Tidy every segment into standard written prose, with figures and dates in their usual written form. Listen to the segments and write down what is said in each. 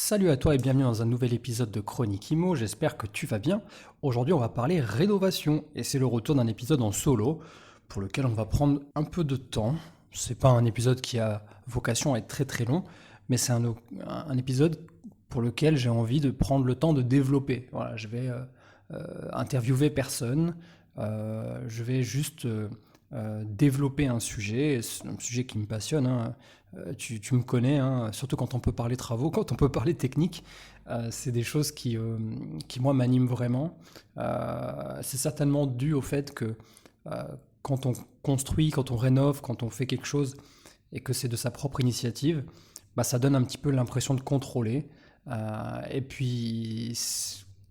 Salut à toi et bienvenue dans un nouvel épisode de Chronique Imo, j'espère que tu vas bien. Aujourd'hui on va parler rénovation et c'est le retour d'un épisode en solo pour lequel on va prendre un peu de temps. C'est pas un épisode qui a vocation à être très très long, mais c'est un épisode pour lequel j'ai envie de prendre le temps de développer. Voilà, je vais interviewer personne, je vais juste développer un sujet qui me passionne, hein. Tu me connais, hein, surtout quand on peut parler travaux, quand on peut parler technique, c'est des choses qui moi, m'animent vraiment. C'est certainement dû au fait que euh, quand on construit, quand on rénove, quand on fait quelque chose et que c'est de sa propre initiative, bah, ça donne un petit peu l'impression de contrôler. Et puis,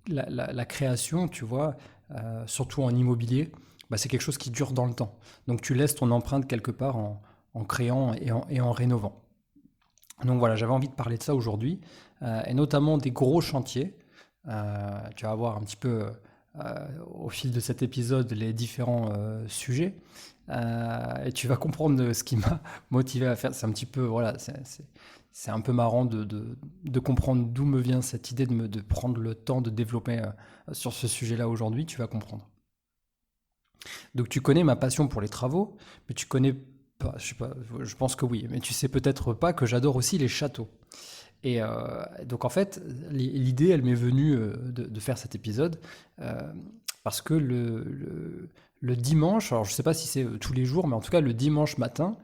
la création, tu vois, surtout en immobilier, bah, c'est quelque chose qui dure dans le temps. Donc tu laisses ton empreinte quelque part en créant et en rénovant. Donc voilà, j'avais envie de parler de ça aujourd'hui, et notamment des gros chantiers. Tu vas voir un petit peu au fil de cet épisode les différents sujets, et tu vas comprendre ce qui m'a motivé à faire. C'est un petit peu, voilà, c'est un peu marrant de comprendre d'où me vient cette idée de prendre le temps de développer sur ce sujet-là aujourd'hui, tu vas comprendre. Donc tu connais ma passion pour les travaux, mais tu connais pas, je sais pas, je pense que oui, mais tu sais peut-être pas que j'adore aussi les châteaux. Et donc en fait, l'idée, elle m'est venue de faire cet épisode euh, parce que le dimanche, alors je sais pas si c'est tous les jours, mais en tout cas le dimanche matin,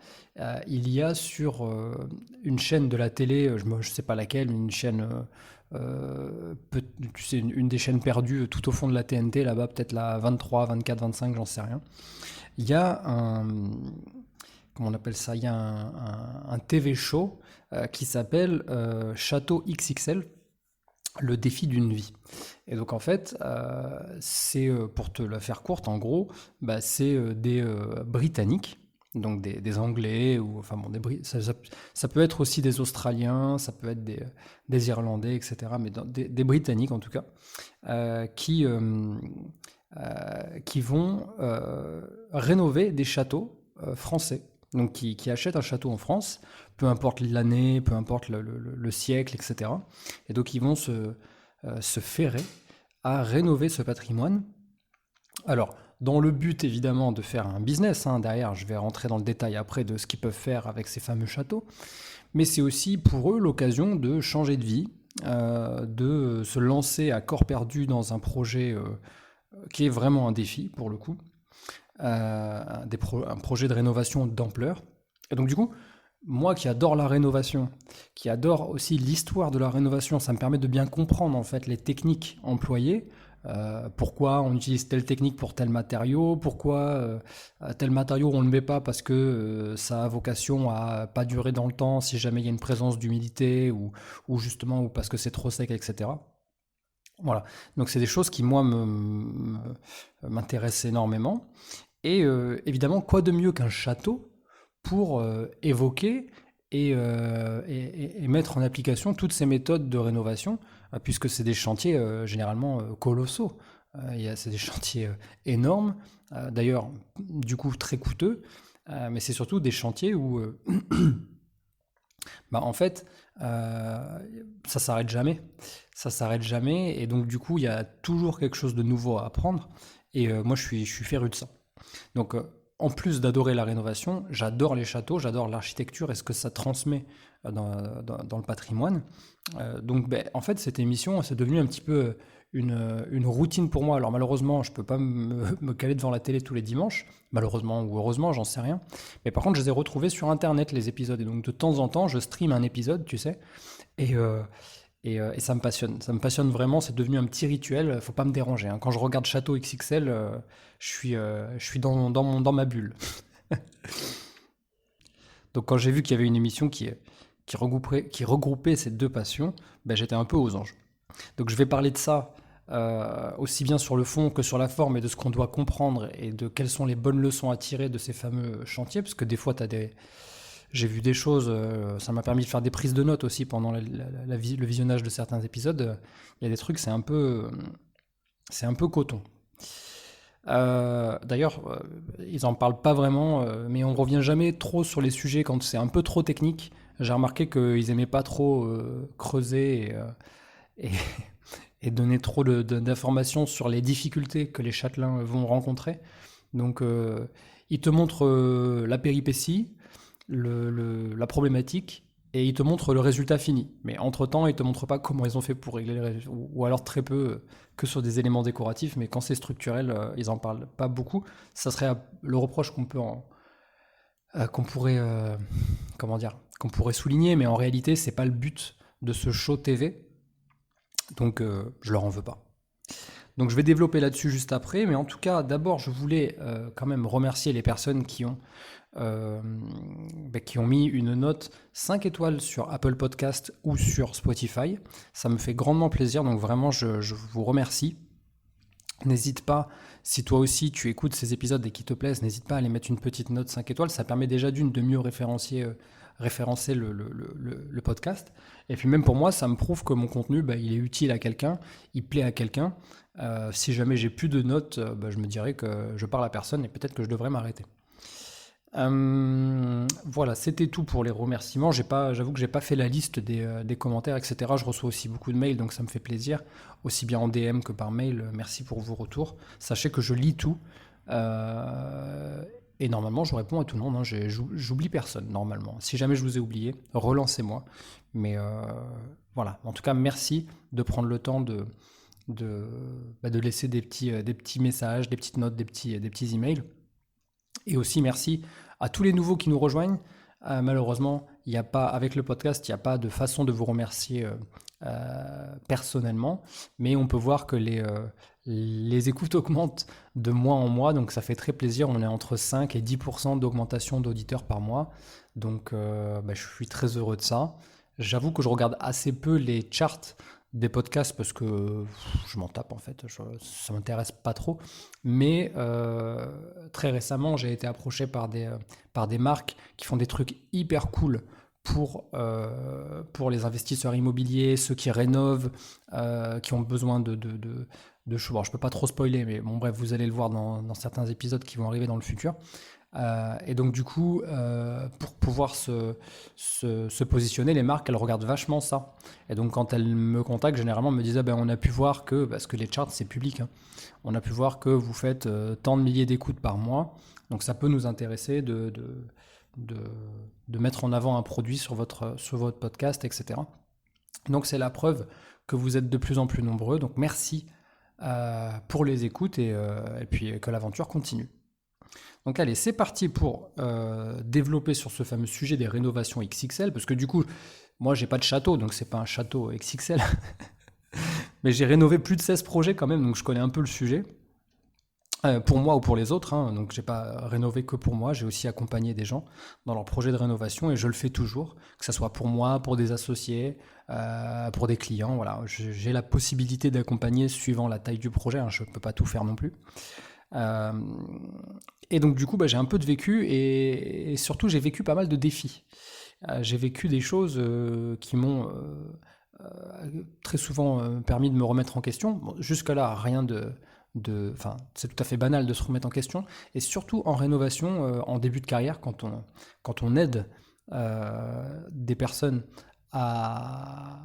il y a sur une chaîne de la télé, je sais pas laquelle, une chaîne, tu sais, une des chaînes perdues tout au fond de la TNT, là-bas, peut-être la 23, 24, 25, j'en sais rien. Il y a un, comment on appelle ça? Il y a un TV show qui s'appelle Château XXL, le défi d'une vie. Et donc en fait, c'est pour te la faire courte, en gros, bah, c'est des Britanniques, donc des Anglais ou enfin bon, ça peut être aussi des Australiens, ça peut être des Irlandais, etc. Mais des Britanniques en tout cas, euh, qui euh, qui vont rénover des châteaux français. Donc qui achètent un château en France, peu importe l'année, peu importe le siècle, etc. Et donc ils vont se ferrer à rénover ce patrimoine. Alors, dans le but évidemment de faire un business, hein, derrière je vais rentrer dans le détail après de ce qu'ils peuvent faire avec ces fameux châteaux, mais c'est aussi pour eux l'occasion de changer de vie, de se lancer à corps perdu dans un projet qui est vraiment un défi pour le coup, un projet de rénovation d'ampleur. Et donc du coup, moi qui adore la rénovation, qui adore aussi l'histoire de la rénovation, ça me permet de bien comprendre en fait les techniques employées. Pourquoi on utilise telle technique pour tel matériau, pourquoi tel matériau on ne le met pas parce que ça a vocation à pas durer dans le temps si jamais il y a une présence d'humidité ou justement ou parce que c'est trop sec, etc. Voilà, donc c'est des choses qui moi m'intéressent énormément. Et évidemment, quoi de mieux qu'un château pour évoquer et mettre en application toutes ces méthodes de rénovation, puisque c'est des chantiers généralement colossaux. C'est des chantiers énormes, d'ailleurs, du coup très coûteux, mais c'est surtout des chantiers où, bah, en fait, ça s'arrête jamais. Ça s'arrête jamais, et donc du coup, il y a toujours quelque chose de nouveau à apprendre. Et moi, je suis féru de ça. Donc, en plus d'adorer la rénovation, j'adore les châteaux, j'adore l'architecture et ce que ça transmet dans le patrimoine. Donc, ben, en fait, cette émission, c'est devenu un petit peu une routine pour moi. Alors, malheureusement, je ne peux pas me caler devant la télé tous les dimanches, malheureusement ou heureusement, j'en sais rien. Mais par contre, je les ai retrouvés sur Internet, les épisodes. Et donc, de temps en temps, je stream un épisode, tu sais. Et, et ça me passionne. Ça me passionne vraiment. C'est devenu un petit rituel. Faut pas me déranger, hein. Quand je regarde Château XXL, je suis dans ma bulle. Donc quand j'ai vu qu'il y avait une émission qui regroupait ces deux passions, ben, j'étais un peu aux anges. Donc je vais parler de ça aussi bien sur le fond que sur la forme et de ce qu'on doit comprendre et de quelles sont les bonnes leçons à tirer de ces fameux chantiers, parce que des fois j'ai vu des choses, ça m'a permis de faire des prises de notes aussi pendant le visionnage de certains épisodes. Il y a des trucs, c'est un peu coton. D'ailleurs, ils en parlent pas vraiment, mais on revient jamais trop sur les sujets quand c'est un peu trop technique. J'ai remarqué qu'ils aimaient pas trop creuser et, et donner trop d'informations sur les difficultés que les châtelains vont rencontrer. Donc, ils te montrent la péripétie, la problématique, et ils te montrent le résultat fini. Mais entre-temps, ils ne te montrent pas comment ils ont fait pour régler ou alors très peu que sur des éléments décoratifs. Mais quand c'est structurel, ils n'en parlent pas beaucoup. Ça serait le reproche qu'on pourrait, comment dire, qu'on pourrait souligner, mais en réalité, c'est pas le but de ce show TV. Donc, je leur en veux pas. Donc je vais développer là-dessus juste après, mais en tout cas, d'abord, je voulais quand même remercier les personnes qui ont mis une note 5 étoiles sur Apple Podcast ou sur Spotify. Ça me fait grandement plaisir, donc vraiment, je vous remercie. N'hésite pas, si toi aussi tu écoutes ces épisodes et qui te plaisent, n'hésite pas à aller mettre une petite note 5 étoiles. Ça permet déjà de mieux référencer le podcast. Et puis même pour moi, ça me prouve que mon contenu, il est utile à quelqu'un, il plaît à quelqu'un. Si jamais j'ai plus de notes, je me dirais que je parle à personne et peut-être que je devrais m'arrêter. Voilà, c'était tout pour les remerciements. J'avoue que j'ai pas fait la liste des commentaires, etc. Je reçois aussi beaucoup de mails, donc ça me fait plaisir, aussi bien en DM que par mail. Merci pour vos retours. Sachez que je lis tout. Et normalement, je réponds à tout le monde. J'oublie personne, normalement. Si jamais je vous ai oublié, relancez-moi. Mais voilà, en tout cas, merci de prendre le temps de laisser des petits messages, des petites notes, des petits emails. Et aussi, merci à tous les nouveaux qui nous rejoignent. Malheureusement, avec le podcast, il n'y a pas de façon de vous remercier personnellement, mais on peut voir que les écoutes augmentent de mois en mois, donc ça fait très plaisir. On est entre 5 et 10% d'augmentation d'auditeurs par mois, donc je suis très heureux de ça. J'avoue que je regarde assez peu les charts des podcasts parce que je m'en tape en fait, ça m'intéresse pas trop. Mais très récemment, j'ai été approché par des marques qui font des trucs hyper cool pour les investisseurs immobiliers, ceux qui rénovent, qui ont besoin de choses. Alors, je peux pas trop spoiler, mais bon bref, vous allez le voir dans certains épisodes qui vont arriver dans le futur. Et donc du coup, pour pouvoir se positionner, les marques, elles regardent vachement ça. Et donc quand elles me contactent, généralement, elles me disent on a pu voir que, parce que les charts, c'est public, hein, on a pu voir que vous faites tant de milliers d'écoutes par mois. Donc ça peut nous intéresser de mettre en avant un produit sur votre podcast, etc. Donc c'est la preuve que vous êtes de plus en plus nombreux. Donc merci pour les écoutes et puis que l'aventure continue. Donc allez, c'est parti pour développer sur ce fameux sujet des rénovations XXL, parce que du coup, moi j'ai pas de château, donc c'est pas un château XXL, mais j'ai rénové plus de 16 projets quand même, donc je connais un peu le sujet, pour moi ou pour les autres, hein, donc j'ai pas rénové que pour moi, j'ai aussi accompagné des gens dans leurs projets de rénovation, et je le fais toujours, que ce soit pour moi, pour des associés, pour des clients, voilà, j'ai la possibilité d'accompagner suivant la taille du projet, hein, je peux pas tout faire non plus. Et donc du coup, j'ai un peu de vécu et surtout j'ai vécu pas mal de défis. J'ai vécu des choses qui m'ont très souvent permis de me remettre en question. Bon, jusque-là, rien enfin, c'est tout à fait banal de se remettre en question. Et surtout en rénovation, en début de carrière, quand on aide des personnes à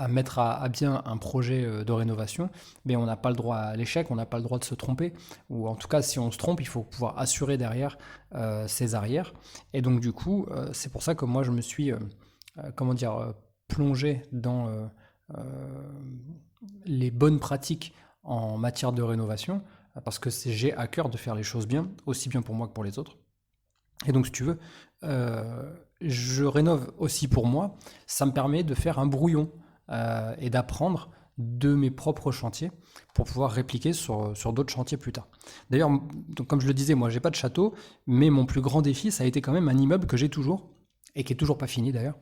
mettre à bien un projet de rénovation, mais on n'a pas le droit à l'échec, on n'a pas le droit de se tromper, ou en tout cas si on se trompe, il faut pouvoir assurer derrière ses arrières. Et donc du coup, c'est pour ça que moi je me suis plongé dans les bonnes pratiques en matière de rénovation, parce que j'ai à cœur de faire les choses bien, aussi bien pour moi que pour les autres. Et donc si tu veux, je rénove aussi pour moi, ça me permet de faire un brouillon et d'apprendre de mes propres chantiers pour pouvoir répliquer sur d'autres chantiers plus tard. D'ailleurs, donc, comme je le disais, moi j'ai pas de château, mais mon plus grand défi, ça a été quand même un immeuble que j'ai toujours, et qui est toujours pas fini d'ailleurs.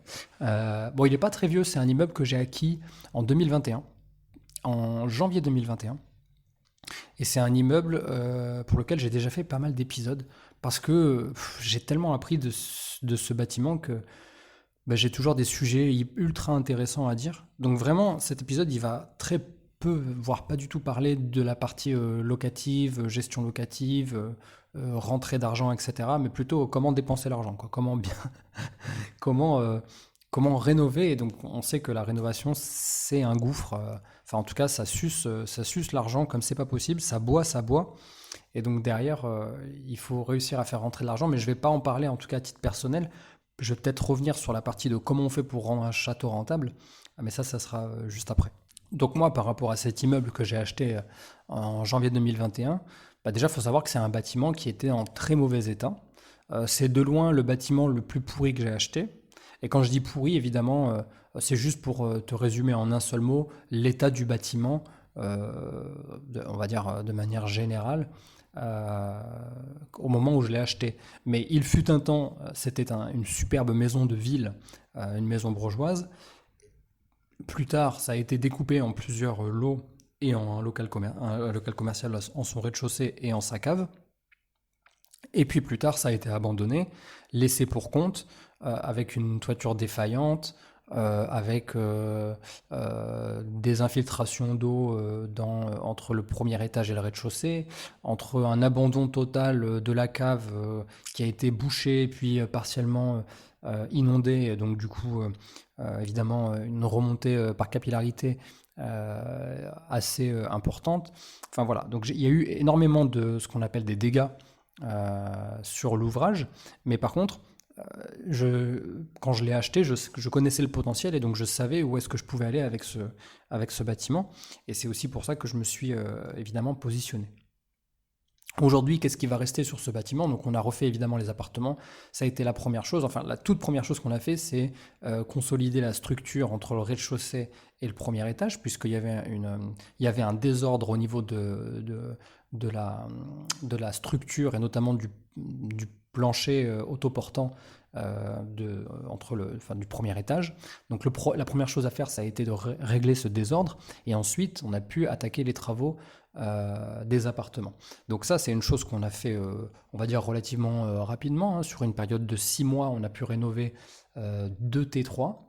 Bon, il est pas très vieux, c'est un immeuble que j'ai acquis en 2021, en janvier 2021. Et c'est un immeuble pour lequel j'ai déjà fait pas mal d'épisodes, parce que j'ai tellement appris de ce bâtiment que j'ai toujours des sujets ultra intéressants à dire. Donc vraiment, cet épisode, il va très peu, voire pas du tout parler de la partie locative, gestion locative, rentrée d'argent, etc. Mais plutôt comment dépenser l'argent, quoi. Comment, euh, comment rénover. Et donc, on sait que la rénovation, c'est un gouffre. Enfin, en tout cas, ça suce l'argent comme c'est pas possible. Ça boit, ça boit. Et donc derrière, il faut réussir à faire rentrer de l'argent, mais je ne vais pas en parler, en tout cas à titre personnel. Je vais peut-être revenir sur la partie de comment on fait pour rendre un château rentable, mais ça sera juste après. Donc moi, par rapport à cet immeuble que j'ai acheté en janvier 2021, bah déjà, il faut savoir que c'est un bâtiment qui était en très mauvais état. C'est de loin le bâtiment le plus pourri que j'ai acheté. Et quand je dis pourri, évidemment, c'est juste pour te résumer en un seul mot, l'état du bâtiment, on va dire de manière générale, euh, au moment où je l'ai acheté. Mais il fut un temps, c'était une superbe maison de ville, une maison bourgeoise. Plus tard, ça a été découpé en plusieurs lots et en un local commercial en son rez-de-chaussée et en sa cave. Et puis plus tard, ça a été abandonné, laissé pour compte, avec une toiture défaillante, avec des infiltrations d'eau entre le premier étage et le rez-de-chaussée, entre un abandon total de la cave qui a été bouchée puis partiellement inondée, et donc du coup, évidemment, une remontée par capillarité assez importante. Enfin voilà, donc il y a eu énormément de ce qu'on appelle des dégâts sur l'ouvrage, mais par contre, quand je l'ai acheté, je connaissais le potentiel et donc je savais où est-ce que je pouvais aller avec ce bâtiment. Et c'est aussi pour ça que je me suis évidemment positionné. Aujourd'hui, qu'est-ce qui va rester sur ce bâtiment? Donc on a refait évidemment les appartements. Ça a été la première chose, enfin la toute première chose qu'on a fait, c'est consolider la structure entre le rez-de-chaussée et le premier étage, puisqu'il y avait il y avait un désordre au niveau de la structure et notamment du plancher autoportant enfin, du premier étage. Donc la première chose à faire, ça a été de régler ce désordre et ensuite on a pu attaquer les travaux des appartements. Donc ça, c'est une chose qu'on a fait, on va dire, relativement rapidement, hein. Sur une période de 6 mois, on a pu rénover 2 T3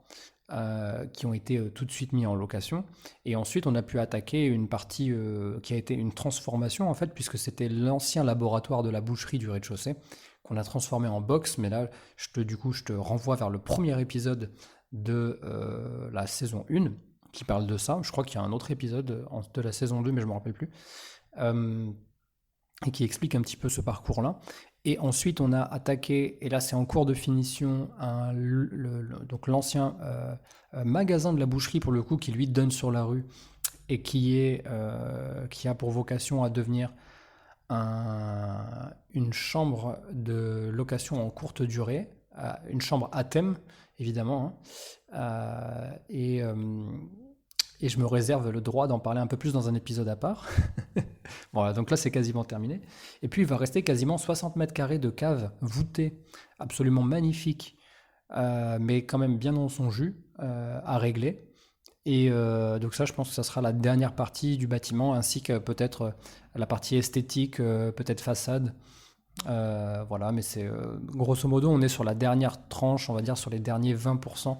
qui ont été tout de suite mis en location. Et ensuite, on a pu attaquer une partie qui a été une transformation, en fait, puisque c'était l'ancien laboratoire de la boucherie du rez-de-chaussée qu'on a transformé en box. Mais là, du coup, je te renvoie vers le premier épisode de la saison 1 qui parle de ça. Je crois qu'il y a un autre épisode de la saison 2, mais je ne me rappelle plus. Et qui explique un petit peu ce parcours-là. Et ensuite, on a attaqué, et là c'est en cours de finition, donc l'ancien magasin de la boucherie, pour le coup, qui lui donne sur la rue et qui a pour vocation à devenir une chambre de location en courte durée, une chambre à thème, évidemment, hein. Et je me réserve le droit d'en parler un peu plus dans un épisode à part. Voilà, donc là c'est quasiment terminé. Et puis il va rester quasiment 60 mètres carrés de cave voûtée, absolument magnifique, mais quand même bien dans son jus, à régler. Et donc ça, je pense que ça sera la dernière partie du bâtiment, ainsi que peut-être la partie esthétique, peut-être façade. Voilà, mais c'est grosso modo, on est sur la dernière tranche, on va dire sur les derniers 20%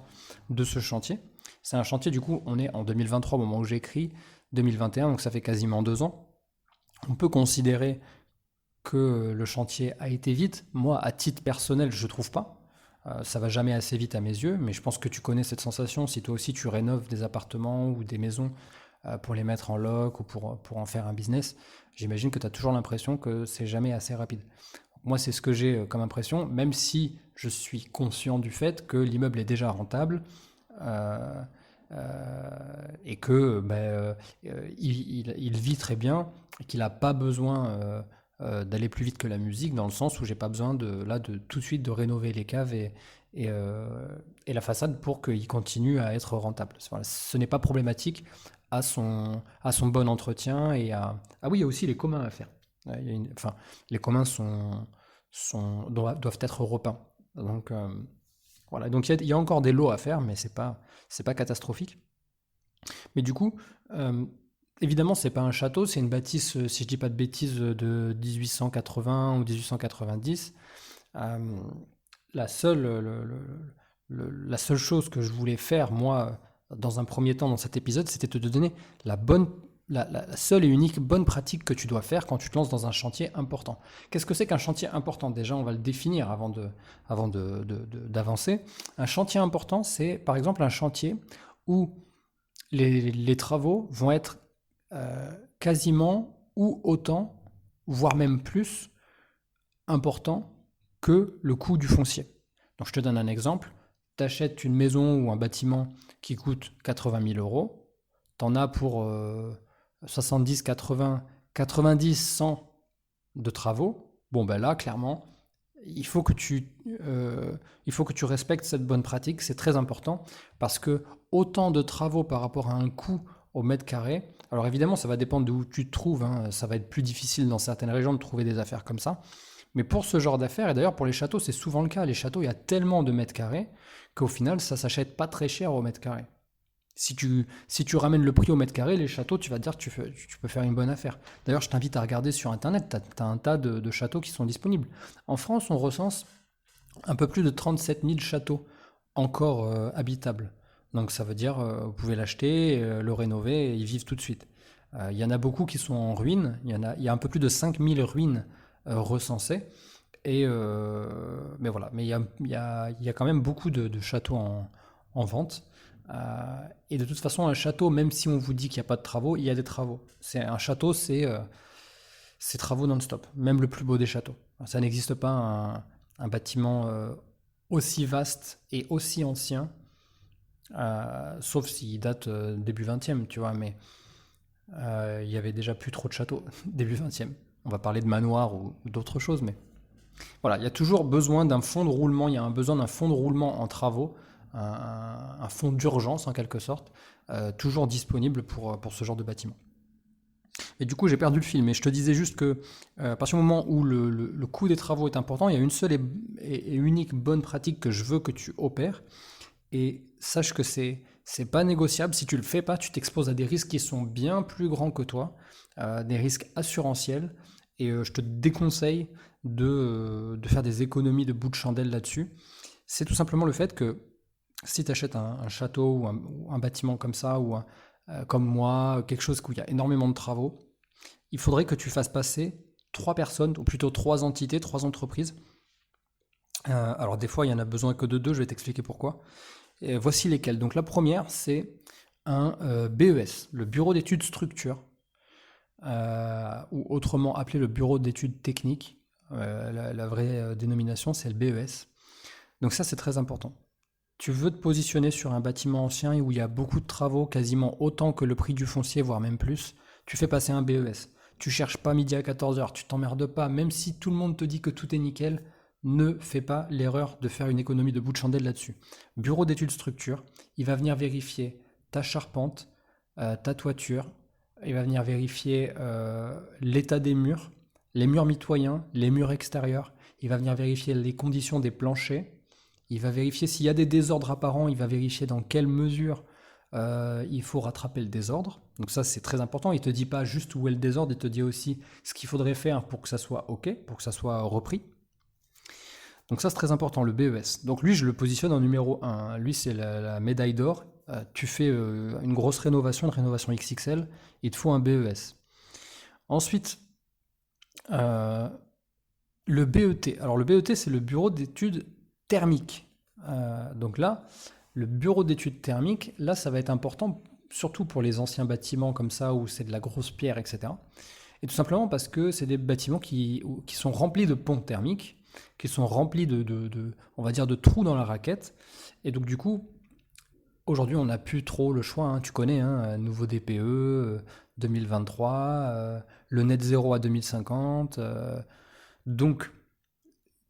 de ce chantier. C'est un chantier, du coup, on est en 2023 au moment où j'écris, 2021, donc ça fait quasiment 2 ans. On peut considérer que le chantier a été vite. Moi, à titre personnel, je ne trouve pas. Ça va jamais assez vite à mes yeux, mais je pense que tu connais cette sensation. Si toi aussi tu rénoves des appartements ou des maisons pour les mettre en loc ou pour en faire un business, j'imagine que tu as toujours l'impression que c'est jamais assez rapide. Moi, c'est ce que j'ai comme impression, même si je suis conscient du fait que l'immeuble est déjà rentable, euh, et que il vit très bien, et qu'il n'a pas besoin d'aller plus vite que la musique, dans le sens où j'ai pas besoin de tout de suite de rénover les caves et la façade pour qu'il continue à être rentable. Voilà, ce n'est pas problématique à son bon entretien ah oui, il y a aussi les communs à faire. Enfin, les communs doivent être repeints. Donc voilà, donc il y a encore des lots à faire, mais c'est pas catastrophique. Mais du coup, évidemment, c'est pas un château, c'est une bâtisse, si je dis pas de bêtises, de 1880 ou 1890. Euh, la seule, la seule chose que je voulais faire, moi, dans un premier temps, dans cet épisode, c'était de te donner la seule et unique bonne pratique que tu dois faire quand tu te lances dans un chantier important. Qu'est-ce que c'est qu'un chantier important? Déjà, on va le définir d'avancer. Un chantier important, c'est par exemple un chantier où les travaux vont être quasiment ou autant, voire même plus importants que le coût du foncier. Donc je te donne un exemple. Tu achètes une maison ou un bâtiment qui coûte 80 000 euros. Tu en as pour 70, 80, 90, 100 de travaux. Bon, ben là, clairement, il faut que tu respectes cette bonne pratique. C'est très important parce que autant de travaux par rapport à un coût au mètre carré. Alors évidemment, ça va dépendre d'où tu te trouves, hein. Ça va être plus difficile dans certaines régions de trouver des affaires comme ça. Mais pour ce genre d'affaires, et d'ailleurs pour les châteaux, c'est souvent le cas. Les châteaux, il y a tellement de mètres carrés qu'au final, ça s'achète pas très cher au mètre carré. Si tu ramènes le prix au mètre carré, les châteaux, tu vas te dire que tu peux faire une bonne affaire. D'ailleurs, je t'invite à regarder sur Internet, tu as un tas de châteaux qui sont disponibles. En France, on recense un peu plus de 37 000 châteaux encore habitables. Donc ça veut dire vous pouvez l'acheter, le rénover et y vivre tout de suite. Il y en a beaucoup qui sont en ruine, il y a un peu plus de 5000 ruines recensées. Mais voilà, mais il y a quand même beaucoup de châteaux en vente. Et de toute façon, un château, même si on vous dit qu'il n'y a pas de travaux, il y a des travaux. Un château, c'est travaux non-stop, même le plus beau des châteaux. Ça n'existe pas un bâtiment aussi vaste et aussi ancien, sauf s'il date début 20e, tu vois, mais il y avait déjà plus trop de châteaux début 20e. On va parler de manoirs ou d'autres choses, mais voilà, il y a toujours besoin d'un fonds de roulement, il y a un besoin d'un fonds de roulement en travaux, un fonds d'urgence en quelque sorte, toujours disponible pour ce genre de bâtiment. Et du coup, j'ai perdu le fil, mais je te disais juste que à partir du moment où le coût des travaux est important, il y a une seule et unique bonne pratique que je veux que tu opères, et sache que c'est pas négociable. Si tu le fais pas, tu t'exposes à des risques qui sont bien plus grands que toi, des risques assurantiels, et je te déconseille de faire des économies de bout de chandelle là-dessus. C'est tout simplement le fait que si tu achètes un château ou un bâtiment comme ça, ou comme moi, quelque chose où il y a énormément de travaux, il faudrait que tu fasses passer 3 personnes, ou plutôt 3 entités, 3 entreprises. Alors des fois, il y en a besoin que de 2, je vais t'expliquer pourquoi. Et voici lesquelles. Donc la première, c'est un BES, le bureau d'études structure, ou autrement appelé le bureau d'études techniques. La vraie dénomination, c'est le BES. Donc ça, c'est très important. Tu veux te positionner sur un bâtiment ancien où il y a beaucoup de travaux, quasiment autant que le prix du foncier, voire même plus, tu fais passer un BES. Tu cherches pas midi à 14h, tu t'emmerdes pas, même si tout le monde te dit que tout est nickel, ne fais pas l'erreur de faire une économie de bout de chandelle là-dessus. Bureau d'études structure, il va venir vérifier ta charpente, ta toiture, il va venir vérifier l'état des murs, les murs mitoyens, les murs extérieurs, il va venir vérifier les conditions des planchers, il va vérifier s'il y a des désordres apparents, il va vérifier dans quelle mesure il faut rattraper le désordre. Donc ça, c'est très important. Il ne te dit pas juste où est le désordre, il te dit aussi ce qu'il faudrait faire pour que ça soit OK, pour que ça soit repris. Donc ça, c'est très important, le BES. Donc lui, je le positionne en numéro 1. Lui, c'est la médaille d'or. Tu fais une grosse rénovation, une rénovation XXL, il te faut un BES. Ensuite, le BET. Alors le BET, c'est le bureau d'études thermiques. Donc là, le bureau d'études thermiques, là, ça va être important, surtout pour les anciens bâtiments comme ça, où c'est de la grosse pierre, etc. Et tout simplement parce que c'est des bâtiments qui sont remplis de pompes thermiques, qui sont remplis on va dire, de trous dans la raquette. Et donc du coup, aujourd'hui, on n'a plus trop le choix, hein. Tu connais, hein, nouveau DPE, 2023, le net zéro à 2050. Donc,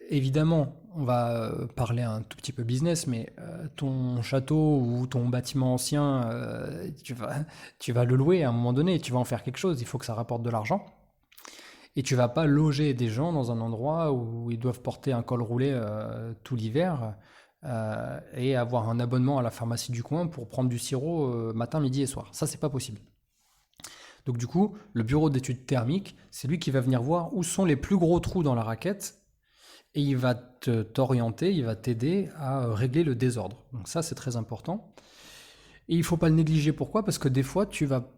évidemment, on va parler un tout petit peu business, mais ton château ou ton bâtiment ancien, tu vas le louer à un moment donné, tu vas en faire quelque chose, il faut que ça rapporte de l'argent. Et tu vas pas loger des gens dans un endroit où ils doivent porter un col roulé tout l'hiver et avoir un abonnement à la pharmacie du coin pour prendre du sirop matin, midi et soir. Ça, c'est pas possible. Donc du coup, le bureau d'études thermiques, c'est lui qui va venir voir où sont les plus gros trous dans la raquette et il va t'orienter, il va t'aider à régler le désordre. Donc ça, c'est très important. Et il ne faut pas le négliger. Pourquoi ? Parce que des fois, tu vas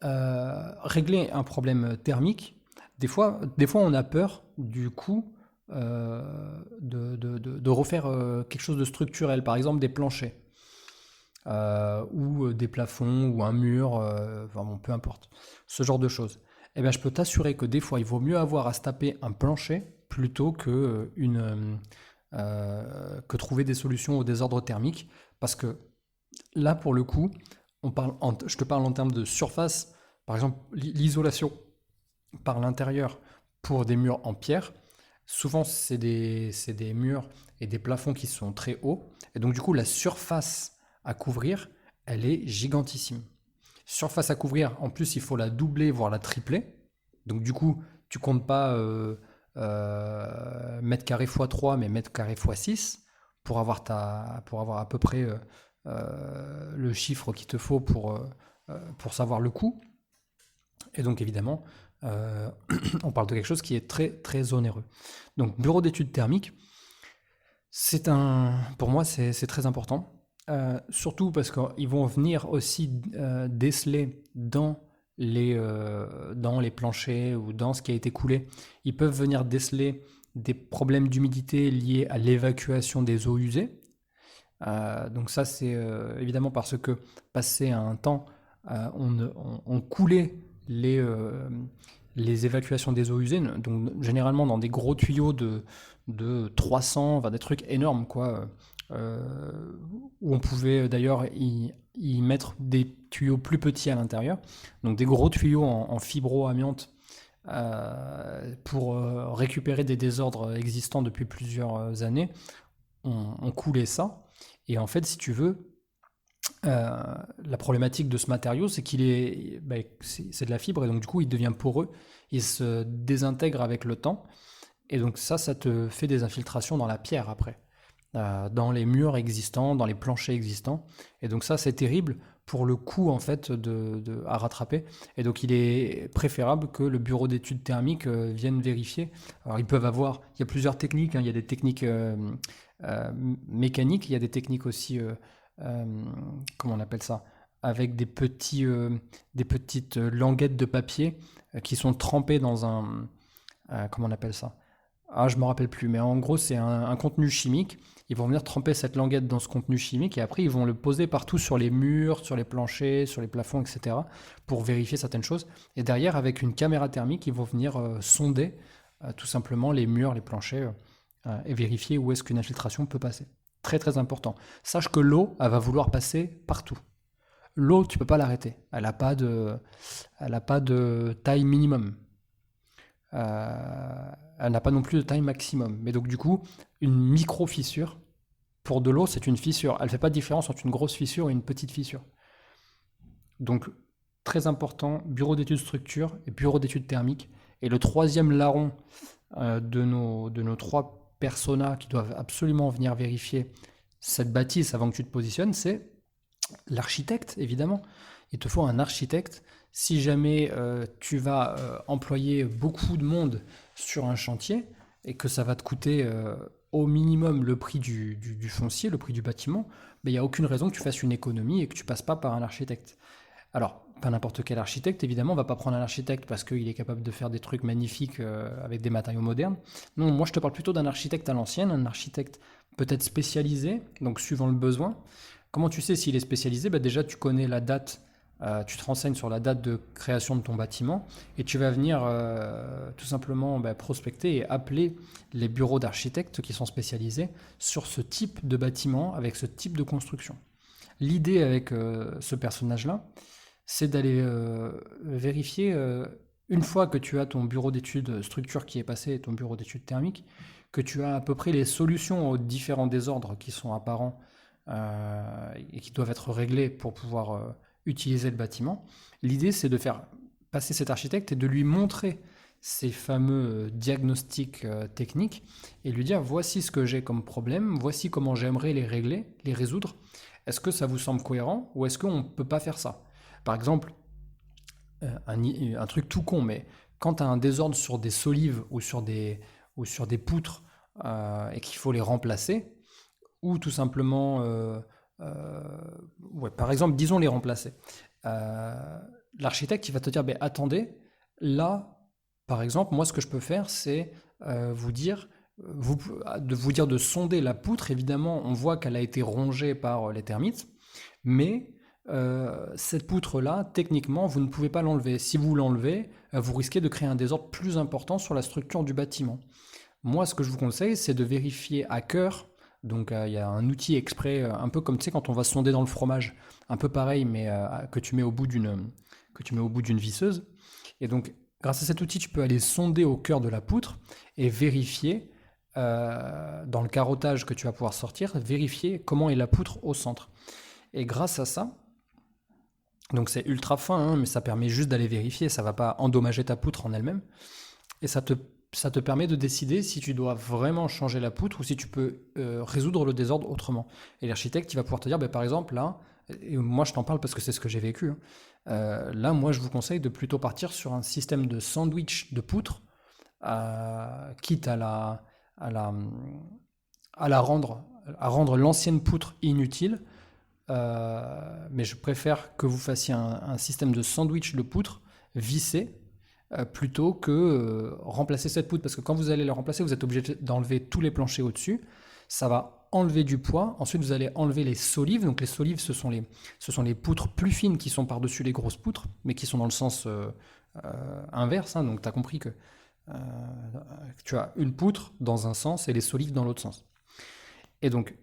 régler un problème thermique, des fois on a peur du coup de refaire quelque chose de structurel, par exemple des planchers, ou des plafonds, ou un mur, enfin bon, peu importe, ce genre de choses. Eh bien, je peux t'assurer que des fois, il vaut mieux avoir à se taper un plancher plutôt que trouver des solutions au désordre thermique, parce que là, pour le coup, je te parle en termes de surface, par exemple, l'isolation par l'intérieur pour des murs en pierre. Souvent, c'est des murs et des plafonds qui sont très hauts. Et donc, du coup, la surface à couvrir, elle est gigantissime. Surface à couvrir, en plus, il faut la doubler, voire la tripler. Donc, du coup, tu comptes pas mètre carré x 3, mais mètre carré x 6 pour avoir à peu près le chiffre qu'il te faut pour savoir le coût. Et donc, évidemment, euh, on parle de quelque chose qui est très, très onéreux. Donc, bureau d'études thermiques, pour moi, c'est très important. Surtout parce qu'ils vont venir aussi déceler dans les planchers ou dans ce qui a été coulé. Ils peuvent venir déceler des problèmes d'humidité liés à l'évacuation des eaux usées. Donc ça, c'est évidemment parce que passé un temps, on coulait les évacuations des eaux usées, donc généralement dans des gros tuyaux de 300, enfin des trucs énormes, quoi, où on pouvait d'ailleurs y mettre des tuyaux plus petits à l'intérieur, donc des gros tuyaux en fibro-amiante, pour récupérer des désordres existants depuis plusieurs années. On coulait ça. Et en fait, si tu veux, la problématique de ce matériau, c'est c'est de la fibre, et donc du coup, il devient poreux, il se désintègre avec le temps, et donc ça te fait des infiltrations dans la pierre après, dans les murs existants, dans les planchers existants, et donc ça, c'est terrible pour le coût en fait à rattraper. Et donc il est préférable que le bureau d'études thermiques vienne vérifier. Alors il y a plusieurs techniques, hein. Il y a des techniques euh, mécaniques, il y a des techniques aussi, euh, comment on appelle ça, avec des petites languettes de papier qui sont trempées dans comment on appelle ça? Ah, je me rappelle plus, mais en gros, c'est un contenu chimique. Ils vont venir tremper cette languette dans ce contenu chimique et après, ils vont le poser partout sur les murs, sur les planchers, sur les plafonds, etc. pour vérifier certaines choses. Et derrière, avec une caméra thermique, ils vont venir sonder tout simplement les murs, les planchers, et vérifier où est-ce qu'une infiltration peut passer. Très très important. Sache que l'eau, elle va vouloir passer partout. L'eau, tu peux pas l'arrêter. Elle n'a pas de taille minimum. Elle n'a pas non plus de taille maximum. Mais donc du coup, une micro-fissure, pour de l'eau, c'est une fissure. Elle ne fait pas de différence entre une grosse fissure et une petite fissure. Donc, très important, bureau d'études structure et bureau d'études thermiques. Et le troisième larron de nos trois personas qui doivent absolument venir vérifier cette bâtisse avant que tu te positionnes, c'est l'architecte, évidemment. Il te faut un architecte. Si jamais tu vas employer beaucoup de monde sur un chantier et que ça va te coûter au minimum le prix du foncier, le prix du bâtiment, il n'y a aucune raison que tu fasses une économie et que tu passes pas par un architecte. Alors, pas n'importe quel architecte, évidemment, on va pas prendre un architecte parce qu'il est capable de faire des trucs magnifiques avec des matériaux modernes. Non, moi je te parle plutôt d'un architecte à l'ancienne, un architecte peut-être spécialisé, donc suivant le besoin. Comment tu sais s'il est spécialisé? Déjà, tu connais la date, tu te renseignes sur la date de création de ton bâtiment et tu vas venir tout simplement prospecter et appeler les bureaux d'architectes qui sont spécialisés sur ce type de bâtiment avec ce type de construction. L'idée avec ce personnage-là, c'est d'aller vérifier, une fois que tu as ton bureau d'études structure qui est passé et ton bureau d'études thermique, que tu as à peu près les solutions aux différents désordres qui sont apparents et qui doivent être réglés pour pouvoir utiliser le bâtiment. L'idée, c'est de faire passer cet architecte et de lui montrer ces fameux diagnostics techniques et lui dire voici ce que j'ai comme problème, voici comment j'aimerais les régler, les résoudre. Est-ce que ça vous semble cohérent ou est-ce qu'on ne peut pas faire ça? Par exemple, un truc tout con, mais quand tu as un désordre sur des solives ou sur des poutres et qu'il faut les remplacer, ou tout simplement, ouais, par exemple, disons les remplacer. Euh, l'architecte, il va te dire, ben, attendez, là, par exemple, moi, ce que je peux faire, c'est vous dire, vous dire de sonder la poutre. Évidemment, on voit qu'elle a été rongée par les termites, mais cette poutre-là, techniquement, vous ne pouvez pas l'enlever. Si vous l'enlevez, vous risquez de créer un désordre plus important sur la structure du bâtiment. Moi, ce que je vous conseille, c'est de vérifier à cœur. Donc, il y a un outil exprès, un peu comme tu sais quand on va sonder dans le fromage, un peu pareil, mais que tu mets au bout d'une visseuse. Et donc, grâce à cet outil, tu peux aller sonder au cœur de la poutre et vérifier dans le carottage que tu vas pouvoir sortir, vérifier comment est la poutre au centre. Et grâce à ça, donc c'est ultra fin, hein, mais ça permet juste d'aller vérifier, ça va pas endommager ta poutre en elle-même. Et ça te permet de décider si tu dois vraiment changer la poutre ou si tu peux résoudre le désordre autrement. Et l'architecte, il va pouvoir te dire, bah, par exemple, là, et moi je t'en parle parce que c'est ce que j'ai vécu, hein, là, moi je vous conseille de plutôt partir sur un système de sandwich de poutre, quitte à la, à rendre l'ancienne poutre inutile. Mais je préfère que vous fassiez un système de sandwich de poutre vissé plutôt que remplacer cette poutre. Parce que quand vous allez la remplacer, vous êtes obligé d'enlever tous les planchers au-dessus. Ça va enlever du poids. Ensuite, vous allez enlever les solives. Donc les solives, ce sont les poutres plus fines qui sont par-dessus les grosses poutres, mais qui sont dans le sens inverse, hein. Donc tu as compris que euh, tu as une poutre dans un sens et les solives dans l'autre sens. Et donc,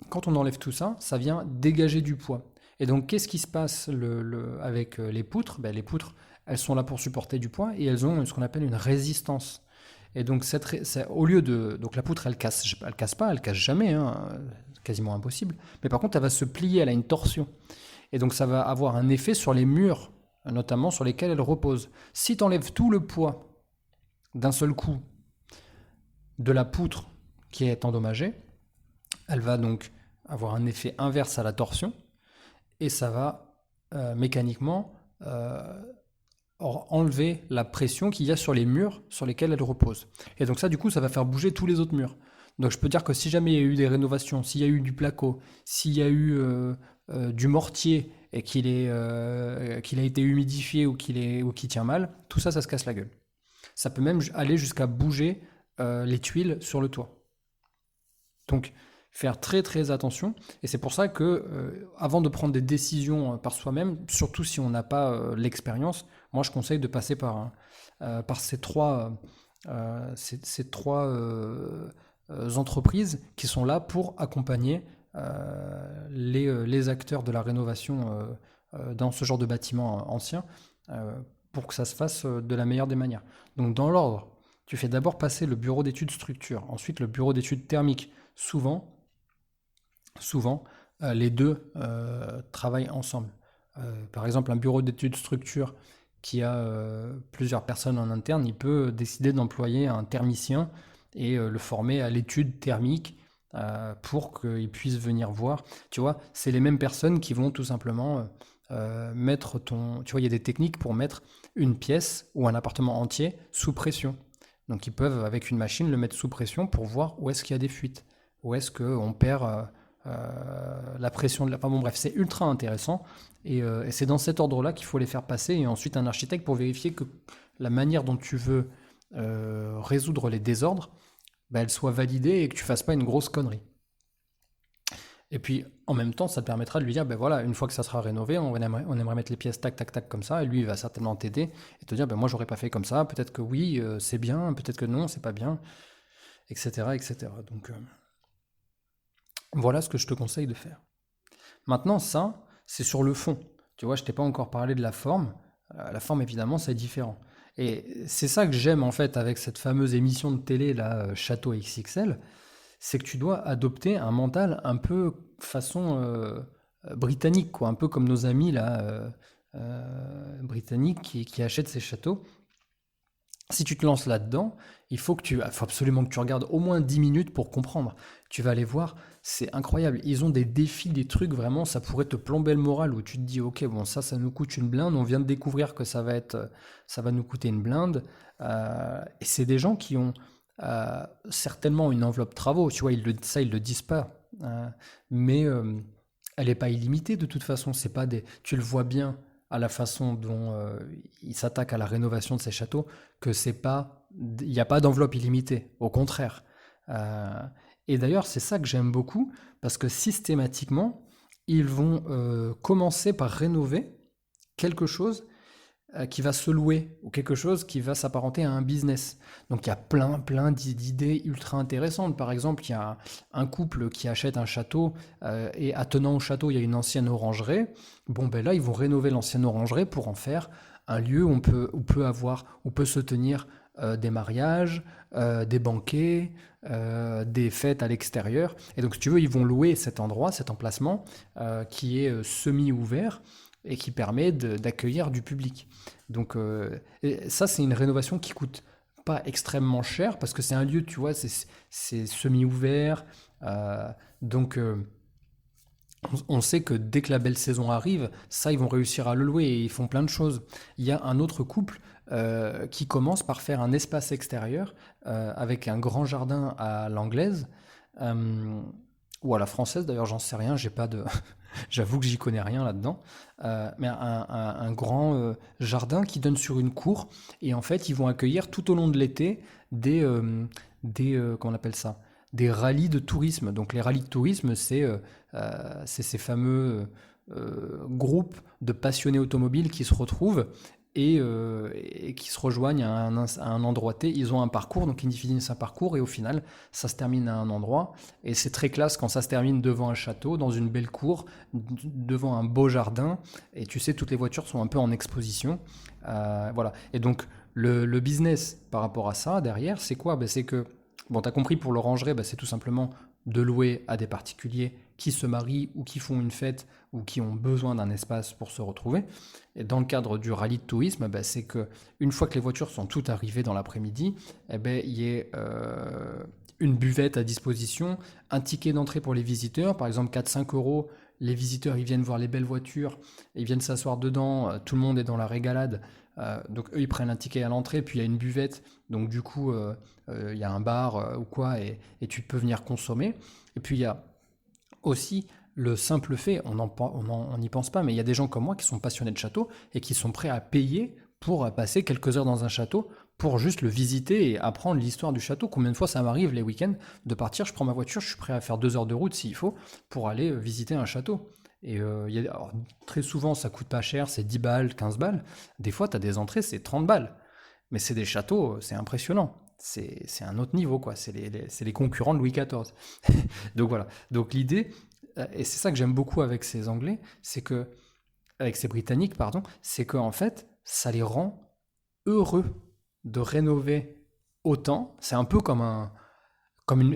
quand on enlève tout ça, ça vient dégager du poids. Et donc, qu'est-ce qui se passe avec les poutres? Ben, les poutres, elles sont là pour supporter du poids et elles ont ce qu'on appelle une résistance. Et donc, au lieu de. Donc, la poutre, elle casse pas, elle casse jamais, hein, quasiment impossible. Mais par contre, elle va se plier, elle a une torsion. Et donc, ça va avoir un effet sur les murs, notamment sur lesquels elle repose. Si tu enlèves tout le poids d'un seul coup de la poutre qui est endommagée, elle va donc avoir un effet inverse à la torsion et ça va mécaniquement enlever la pression qu'il y a sur les murs sur lesquels elle repose. Et donc ça, du coup, ça va faire bouger tous les autres murs. Donc je peux dire que si jamais il y a eu des rénovations, s'il y a eu du placo, s'il y a eu du mortier et qu'il a été humidifié ou qu'il tient mal, tout ça, ça se casse la gueule. Ça peut même aller jusqu'à bouger les tuiles sur le toit. Donc, faire très très attention. Et c'est pour ça que, avant de prendre des décisions par soi-même, surtout si on n'a pas l'expérience, moi je conseille de passer par ces trois entreprises qui sont là pour accompagner les acteurs de la rénovation dans ce genre de bâtiment ancien pour que ça se fasse de la meilleure des manières. Donc, dans l'ordre, tu fais d'abord passer le bureau d'études structure, ensuite le bureau d'études thermiques. Souvent, les deux travaillent ensemble. Par exemple, un bureau d'études structure qui a plusieurs personnes en interne, il peut décider d'employer un thermicien et le former à l'étude thermique pour qu'il puisse venir voir. Tu vois, c'est les mêmes personnes qui vont tout simplement mettre ton... Tu vois, il y a des techniques pour mettre une pièce ou un appartement entier sous pression. Donc ils peuvent, avec une machine, le mettre sous pression pour voir où est-ce qu'il y a des fuites, où est-ce qu'on perd la pression de la... Enfin bon bref, c'est ultra intéressant et c'est dans cet ordre-là qu'il faut les faire passer et ensuite un architecte pour vérifier que la manière dont tu veux résoudre les désordres, bah, elle soit validée et que tu fasses pas une grosse connerie. Et puis en même temps, ça te permettra de lui dire, ben voilà, une fois que ça sera rénové, on aimerait mettre les pièces tac tac tac comme ça, et lui il va certainement t'aider et te dire, ben moi j'aurais pas fait comme ça, peut-être que oui, c'est bien, peut-être que non, c'est pas bien, etc. etc. Donc voilà ce que je te conseille de faire. Maintenant, ça, c'est sur le fond. Tu vois, je t'ai pas encore parlé de la forme. La forme, évidemment, c'est différent. Et c'est ça que j'aime en fait avec cette fameuse émission de télé, là, Château XXL, c'est que tu dois adopter un mental un peu façon britannique, quoi, un peu comme nos amis là, britanniques qui achètent ces châteaux. Si tu te lances là-dedans, faut absolument que tu regardes au moins 10 minutes pour comprendre. Tu vas aller voir, c'est incroyable. Ils ont des défis, des trucs, vraiment, ça pourrait te plomber le moral où tu te dis, ok, bon, ça nous coûte une blinde. On vient de découvrir que ça va nous coûter une blinde. Et c'est des gens qui ont certainement une enveloppe travaux. Tu vois, ils le disent pas. Mais elle n'est pas illimitée de toute façon. C'est pas des, tu le vois bien à la façon dont ils s'attaquent à la rénovation de ces châteaux que c'est pas, il n'y a pas d'enveloppe illimitée. Au contraire. Euh, et d'ailleurs, c'est ça que j'aime beaucoup parce que systématiquement, ils vont commencer par rénover quelque chose qui va se louer ou quelque chose qui va s'apparenter à un business. Donc il y a plein d'idées ultra intéressantes. Par exemple, il y a un couple qui achète un château et attenant au château, il y a une ancienne orangerie. Bon, ben là, ils vont rénover l'ancienne orangerie pour en faire un lieu où peut se tenir des mariages, des banquets, des fêtes à l'extérieur. Et donc, si tu veux, ils vont louer cet endroit, cet emplacement qui est semi-ouvert et qui permet d'accueillir du public. Donc et ça, c'est une rénovation qui coûte pas extrêmement cher parce que c'est un lieu, tu vois, c'est semi-ouvert. euh, donc on sait que dès que la belle saison arrive, ça, ils vont réussir à le louer et ils font plein de choses. Il y a un autre couple qui commence par faire un espace extérieur avec un grand jardin à l'anglaise euh, ou à la française, d'ailleurs, j'en sais rien, j'ai pas de, j'avoue que j'y connais rien là-dedans. Mais un grand jardin qui donne sur une cour. Et en fait, ils vont accueillir tout au long de l'été comment on appelle ça? Des rallyes de tourisme. Donc les rallyes de tourisme, c'est ces fameux groupes de passionnés automobiles qui se retrouvent et qui se rejoignent à un endroit T. Ils ont un parcours, donc ils finissent un parcours et au final, ça se termine à un endroit. Et c'est très classe quand ça se termine devant un château, dans une belle cour, devant un beau jardin. Et tu sais, toutes les voitures sont un peu en exposition. Voilà. Et donc, le business par rapport à ça, derrière, c'est quoi? Ben, c'est que, bon, tu as compris, pour l'orangerie, ben, c'est tout simplement de louer à des particuliers qui se marient ou qui font une fête ou qui ont besoin d'un espace pour se retrouver. Et dans le cadre du rallye de tourisme, ben, c'est que une fois que les voitures sont toutes arrivées dans l'après-midi, eh ben, il y ait une buvette à disposition, un ticket d'entrée pour les visiteurs, par exemple 4-5 euros. Les visiteurs, ils viennent voir les belles voitures, ils viennent s'asseoir dedans, tout le monde est dans la régalade. Donc eux, ils prennent un ticket à l'entrée, puis il y a une buvette, donc du coup, il y a un bar ou quoi, et tu peux venir consommer. Et puis il y a aussi le simple fait, on n'y pense pas, mais il y a des gens comme moi qui sont passionnés de château et qui sont prêts à payer pour passer quelques heures dans un château pour juste le visiter et apprendre l'histoire du château. Combien de fois ça m'arrive les week-ends de partir, je prends ma voiture, je suis prêt à faire 2 heures de route s'il faut pour aller visiter un château. Et alors, très souvent ça coûte pas cher, c'est 10 balles, 15 balles. Des fois tu as des entrées, c'est 30 balles. Mais c'est des châteaux, c'est impressionnant. C'est un autre niveau, quoi. C'est les concurrents de Louis XIV. Donc voilà. Donc l'idée, et c'est ça que j'aime beaucoup avec ces Anglais, c'est que, avec ces Britanniques, pardon, c'est qu'en fait, ça les rend heureux de rénover autant. C'est un peu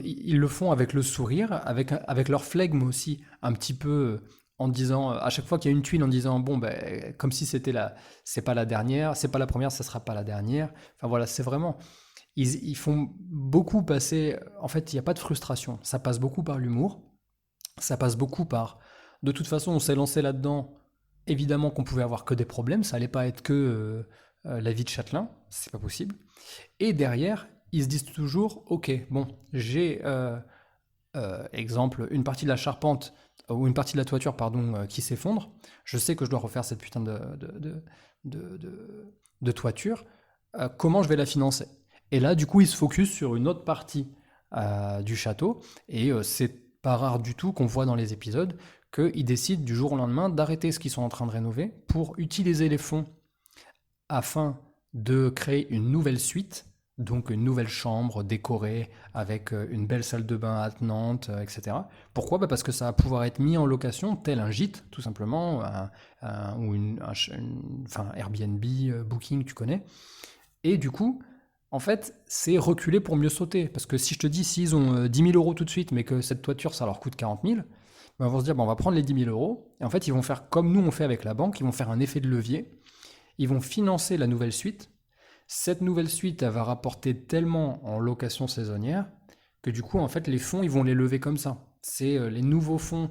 ils le font avec le sourire, avec leur flegme aussi, un petit peu en disant, à chaque fois qu'il y a une tuile, en disant, bon, ben, comme si c'est pas la dernière, c'est pas la première, ça sera pas la dernière. Enfin voilà, c'est vraiment, ils font beaucoup passer, en fait, il n'y a pas de frustration. Ça passe beaucoup par l'humour, ça passe beaucoup par, de toute façon, on s'est lancé là-dedans, évidemment qu'on pouvait avoir que des problèmes, ça allait pas être que la vie de châtelain, c'est pas possible. Et derrière, ils se disent toujours, ok, bon, j'ai, exemple, une partie de la charpente, ou une partie de la toiture, pardon, qui s'effondre. Je sais que je dois refaire cette putain de toiture. Comment je vais la financer? Et là, du coup, ils se focus sur une autre partie du château, et c'est pas rare du tout qu'on voit dans les épisodes qu'ils décident du jour au lendemain d'arrêter ce qu'ils sont en train de rénover pour utiliser les fonds afin de créer une nouvelle suite, donc une nouvelle chambre décorée avec une belle salle de bain attenante, etc. Pourquoi? Bah parce que ça va pouvoir être mis en location tel un gîte, tout simplement, ou enfin Airbnb, Booking, tu connais. Et du coup, en fait, c'est reculer pour mieux sauter. Parce que si je te dis, s'ils ont 10 000 euros tout de suite, mais que cette toiture, ça leur coûte 40 000, ben, ils vont se dire, bon, on va prendre les 10 000 euros. Et en fait, ils vont faire comme nous, on fait avec la banque, ils vont faire un effet de levier. Ils vont financer la nouvelle suite. Cette nouvelle suite, elle va rapporter tellement en location saisonnière que du coup, en fait, les fonds, ils vont les lever comme ça. C'est les nouveaux fonds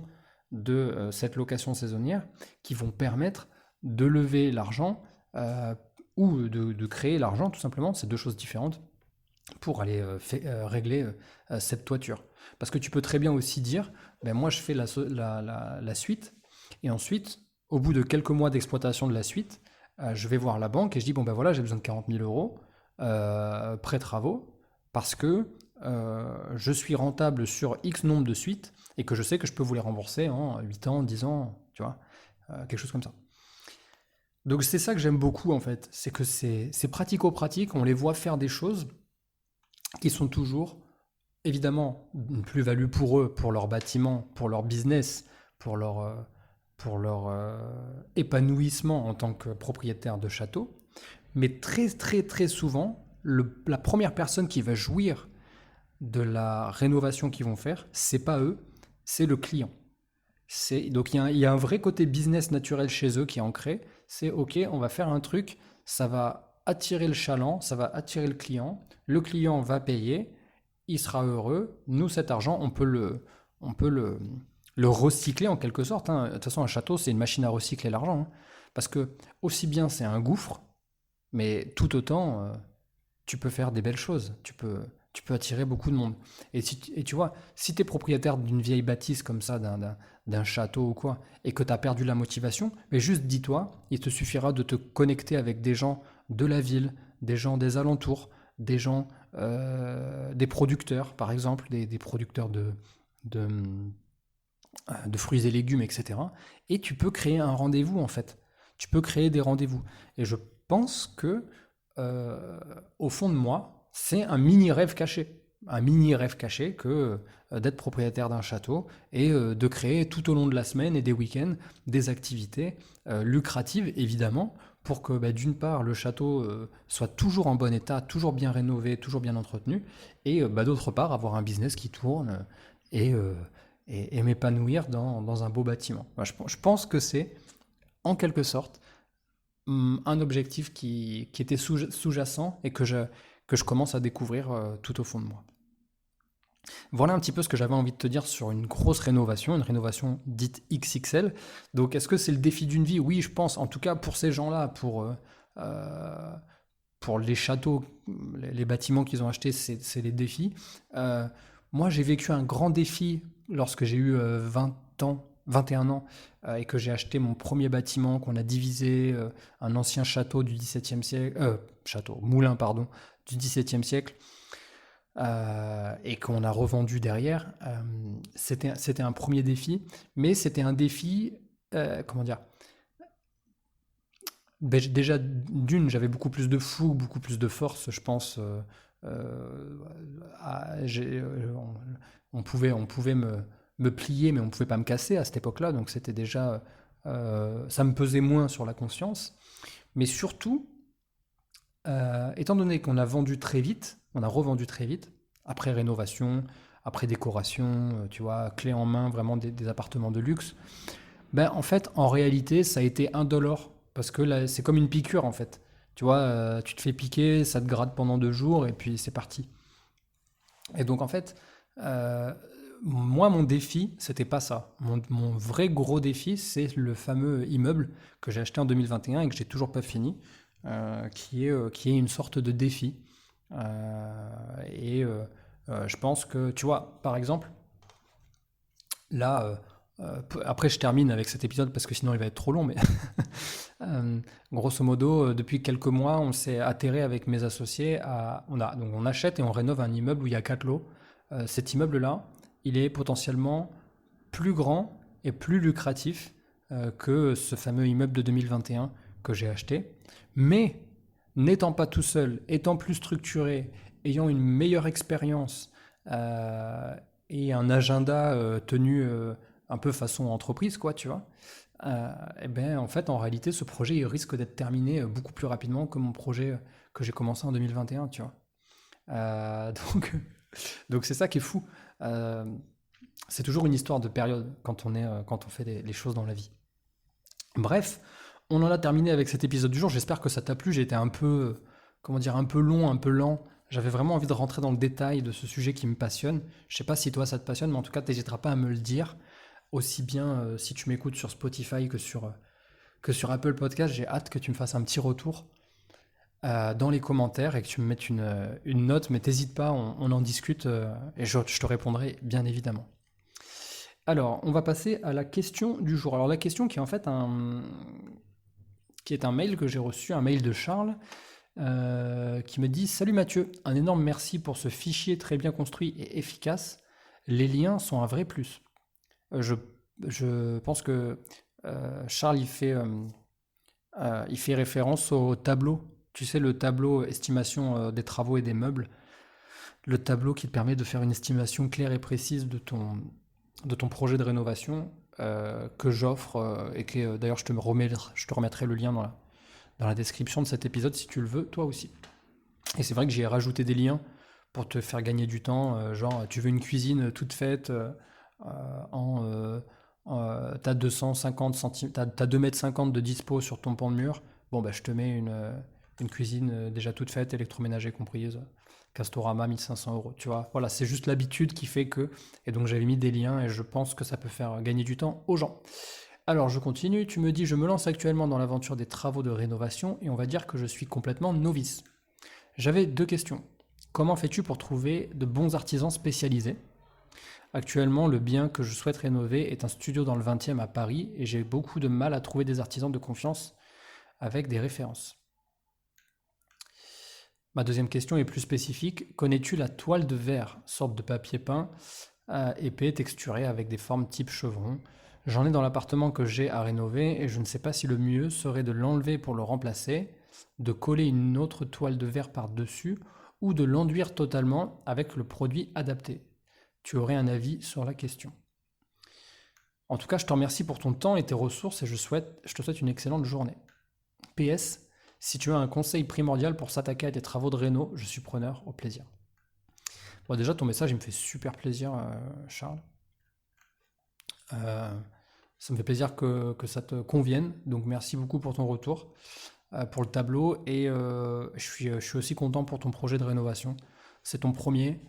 de cette location saisonnière qui vont permettre de lever l'argent ou de créer l'argent, tout simplement. C'est deux choses différentes pour aller régler cette toiture. Parce que tu peux très bien aussi dire, ben moi je fais la suite, et ensuite, au bout de quelques mois d'exploitation de la suite, je vais voir la banque et je dis, bon ben voilà, j'ai besoin de 40 000 euros, prêt travaux, parce que je suis rentable sur X nombre de suites et que je sais que je peux vous les rembourser en 8 ans, 10 ans, tu vois, quelque chose comme ça. Donc c'est ça que j'aime beaucoup en fait, c'est que c'est pratico-pratique, on les voit faire des choses qui sont toujours évidemment une plus-value pour eux, pour leur bâtiment, pour leur business, pour leur épanouissement en tant que propriétaire de château. Mais très très très souvent, la première personne qui va jouir de la rénovation qu'ils vont faire, c'est pas eux, c'est le client. Donc il y a un vrai côté business naturel chez eux qui est ancré. C'est ok, on va faire un truc, ça va attirer le chaland, ça va attirer le client va payer, il sera heureux. Nous, cet argent, on peut le recycler en quelque sorte, hein. De toute façon, un château, c'est une machine à recycler l'argent, hein. Parce que aussi bien c'est un gouffre, mais tout autant, tu peux faire des belles choses. Tu peux attirer beaucoup de monde. Et tu vois, si tu es propriétaire d'une vieille bâtisse comme ça, d'un château ou quoi, et que tu as perdu la motivation, mais juste dis-toi, il te suffira de te connecter avec des gens de la ville, des gens des alentours, des gens, des producteurs, par exemple, des producteurs de, de fruits et légumes, etc. Et tu peux créer un rendez-vous, en fait. Tu peux créer des rendez-vous. Et je pense que, au fond de moi, c'est un mini rêve caché. Un mini rêve caché que d'être propriétaire d'un château et de créer tout au long de la semaine et des week-ends des activités lucratives, évidemment, pour que d'une part le château soit toujours en bon état, toujours bien rénové, toujours bien entretenu, et d'autre part avoir un business qui tourne et, euh, et m'épanouir dans un beau bâtiment. Moi, je pense que c'est en quelque sorte un objectif qui était sous-jacent et que je commence à découvrir tout au fond de moi. Voilà un petit peu ce que j'avais envie de te dire sur une grosse rénovation, une rénovation dite XXL. Donc est-ce que c'est le défi d'une vie? Oui, je pense, en tout cas pour ces gens-là, pour les châteaux, les bâtiments qu'ils ont achetés, c'est les défis. Euh, Moi, j'ai vécu un grand défi lorsque j'ai eu 20 ans, 21 ans, et que j'ai acheté mon premier bâtiment, qu'on a divisé, un ancien château du XVIIe siècle, moulin, pardon, du XVIIe siècle, et qu'on a revendu derrière. C'était un premier défi, mais c'était un défi, comment dire, déjà j'avais beaucoup plus de fougue, beaucoup plus de force, je pense. Euh, on pouvait me plier, mais on ne pouvait pas me casser à cette époque-là, donc c'était déjà, ça me pesait moins sur la conscience. Mais surtout, étant donné qu'on a vendu très vite, on a revendu très vite, après rénovation, après décoration, tu vois, clé en main, vraiment des appartements de luxe, en fait, en réalité, ça a été indolore, parce que là, c'est comme une piqûre, en fait. Tu vois, tu te fais piquer, ça te gratte pendant 2 jours, et puis c'est parti. Et donc, en fait, euh, moi, mon défi, c'était pas ça. Mon vrai gros défi, c'est le fameux immeuble que j'ai acheté en 2021 et que j'ai toujours pas fini, qui est une sorte de défi. Je pense que, tu vois, par exemple, là, après je termine avec cet épisode parce que sinon il va être trop long, mais grosso modo, depuis quelques mois, on s'est atterré avec mes associés donc on achète et on rénove un immeuble où il y a 4 lots. Cet immeuble-là, il est potentiellement plus grand et plus lucratif que ce fameux immeuble de 2021 que j'ai acheté. Mais n'étant pas tout seul, étant plus structuré, ayant une meilleure expérience euh, et un agenda tenu un peu façon entreprise, quoi, tu vois, en fait, en réalité, ce projet, il risque d'être terminé beaucoup plus rapidement que mon projet que j'ai commencé en 2021, tu vois. Euh, donc, donc c'est ça qui est fou. Euh, c'est toujours une histoire de période quand on fait les choses dans la vie. Bref, on en a terminé avec cet épisode du jour. J'espère que ça t'a plu. J'ai été un peu, comment dire, un peu long, un peu lent. J'avais vraiment envie de rentrer dans le détail de ce sujet qui me passionne. Je sais pas si toi ça te passionne, mais en tout cas, t'hésiteras pas à me le dire. Aussi bien si tu m'écoutes sur Spotify que sur Apple Podcast, j'ai hâte que tu me fasses un petit retour dans les commentaires et que tu me mettes une note, mais t'hésites pas, on en discute et je te répondrai bien évidemment. Alors, on va passer à la question du jour. Alors, la question qui est en fait qui est un mail que j'ai reçu, un mail de Charles, qui me dit: Salut Mathieu, un énorme merci pour ce fichier très bien construit et efficace. Les liens sont un vrai plus. Je, je pense que Charles, il fait référence au tableau. Tu sais, le tableau estimation des travaux et des meubles. Le tableau qui te permet de faire une estimation claire et précise de ton projet de rénovation que j'offre et que d'ailleurs je te remettrai le lien dans la description de cet épisode si tu le veux, toi aussi. Et c'est vrai que j'ai rajouté des liens pour te faire gagner du temps, genre tu veux une cuisine toute faite en... t'as 250 cm, t'as 2,50 m de dispo sur ton pan de mur, bon bah je te mets une cuisine déjà toute faite, électroménager comprise, Castorama 1 500 €, tu vois. Voilà, c'est juste l'habitude qui fait que... Et donc j'avais mis des liens et je pense que ça peut faire gagner du temps aux gens. Alors je continue, tu me dis: je me lance actuellement dans l'aventure des travaux de rénovation et on va dire que je suis complètement novice. J'avais deux questions. Comment fais-tu pour trouver de bons artisans spécialisés? Actuellement, le bien que je souhaite rénover est un studio dans le 20e à Paris et j'ai beaucoup de mal à trouver des artisans de confiance avec des références. Ma deuxième question est plus spécifique. Connais-tu la toile de verre, sorte de papier peint épais, texturé avec des formes type chevron? J'en ai dans l'appartement que j'ai à rénover et je ne sais pas si le mieux serait de l'enlever pour le remplacer, de coller une autre toile de verre par-dessus ou de l'enduire totalement avec le produit adapté. Tu aurais un avis sur la question? En tout cas, je te remercie pour ton temps et tes ressources et je te souhaite une excellente journée. PS, si tu as un conseil primordial pour s'attaquer à tes travaux de réno, je suis preneur, au plaisir. Bon, déjà, ton message, il me fait super plaisir, Charles. Euh, Ça me fait plaisir que ça te convienne, donc merci beaucoup pour ton retour, pour le tableau, et je suis aussi content pour ton projet de rénovation. C'est ton premier,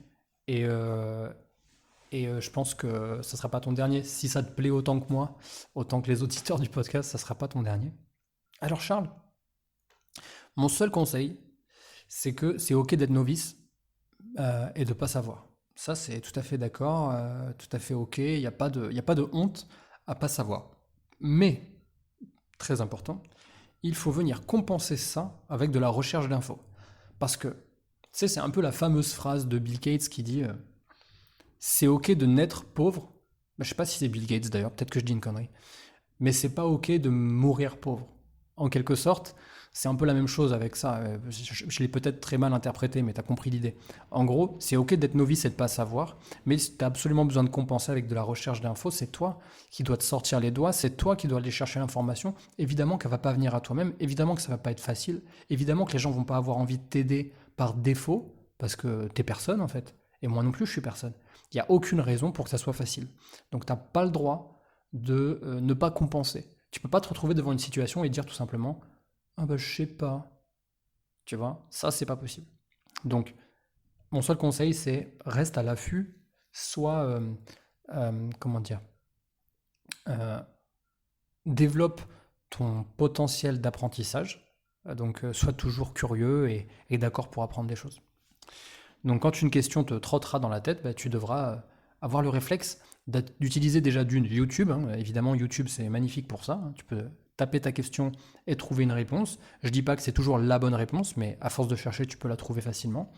et, je pense que ça ne sera pas ton dernier. Si ça te plaît autant que moi, autant que les auditeurs du podcast, ça ne sera pas ton dernier. Alors Charles, mon seul conseil, c'est que c'est ok d'être novice et de ne pas savoir. Ça, c'est tout à fait d'accord, tout à fait ok. Il n'y a pas de, il y a pas de honte à pas savoir. Mais, très important, il faut venir compenser ça avec de la recherche d'infos. Parce que, tu sais, c'est un peu la fameuse phrase de Bill Gates qui dit c'est ok de naître pauvre. Je sais pas si c'est Bill Gates d'ailleurs, peut-être que je dis une connerie. Mais c'est pas ok de mourir pauvre. En quelque sorte, c'est un peu la même chose avec ça. Je l'ai peut-être très mal interprété, mais tu as compris l'idée. En gros, c'est ok d'être novice et de pas savoir, mais si tu as absolument besoin de compenser avec de la recherche d'infos, c'est toi qui dois te sortir les doigts, c'est toi qui dois aller chercher l'information. Évidemment qu'elle va pas venir à toi-même, évidemment que ça va pas être facile, évidemment que les gens vont pas avoir envie de t'aider par défaut, parce que t'es personne en fait. Et moi non plus, je suis personne. Il n'y a aucune raison pour que ça soit facile. Donc t'as pas le droit de ne pas compenser. Tu peux pas te retrouver devant une situation et dire tout simplement: ah bah je sais pas. Tu vois, ça c'est pas possible. Donc mon seul conseil c'est reste à l'affût, soit comment dire, euh, développe ton potentiel d'apprentissage. Donc sois toujours curieux et d'accord pour apprendre des choses. Donc quand une question te trottera dans la tête, bah, tu devras avoir le réflexe d'utiliser déjà d'une YouTube, hein. Évidemment, YouTube c'est magnifique pour ça, hein. Tu peux taper ta question et trouver une réponse. Je dis pas que c'est toujours la bonne réponse, mais à force de chercher, tu peux la trouver facilement.